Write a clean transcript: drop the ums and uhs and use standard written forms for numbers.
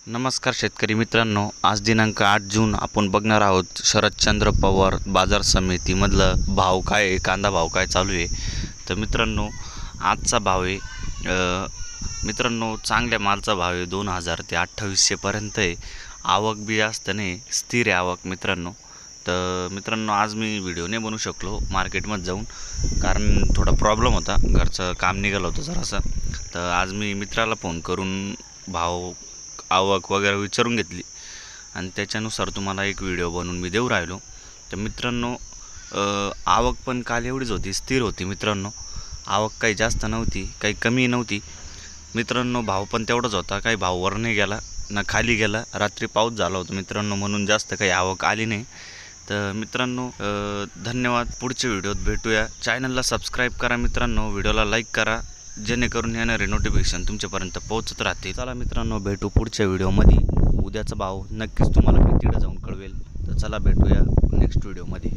नमस्कार शेतकरी मित्रांनो, आज दिनांक 8 जून आपण बघणार आहोत शरदचंद्र पवार बाजार समितीमधलं भाव काय आहे, कांदा भाव काय चालू आहे। तर मित्रांनो आजचा भाव आहे मित्रांनो चांगल्या मालचा भाव आहे 2000 ते 2800 पर्यंत आहे। आवक बी जास्त नाही, स्थिर आहे आवक मित्रांनो। तर मित्रांनो आज मी व्हिडिओ नाही बनवू शकलो मार्केटमध्ये जाऊन, कारण थोडा प्रॉब्लेम होता, घरचं काम निघालं होतं जरासं। तर आज मी मित्राला फोन करून भाव आवक वगैरे विचारून घेतली आणि त्याच्यानुसार तुम्हाला एक व्हिडिओ बनवून मी देऊ राहिलो। तर मित्रांनो आवक पण काल एवढीच होती, स्थिर होती मित्रांनो। आवक काही जास्त नव्हती, काही कमी नव्हती मित्रांनो। भाव पण तेवढाच होता, काही भाव वर नाही गेला ना खाली गेला। रात्री पाऊस झाला होता मित्रांनो, म्हणून जास्त काही आवक आली नाही। तर मित्रांनो धन्यवाद। पुढच्या व्हिडिओत भेटूया। चॅनलला सबस्क्राईब करा मित्रांनो, व्हिडिओला लाईक करा, जेणेकरून येणारे नोटिफिकेशन तुमच्यापर्यंत पोहोचत राहते। चला मित्रांनो भेटू पुढच्या व्हिडिओमध्ये। उद्याचा भाव नक्कीच तुम्हाला मी तिकडे जाऊन कळवेल। तर चला भेटूया नेक्स्ट व्हिडिओमध्ये।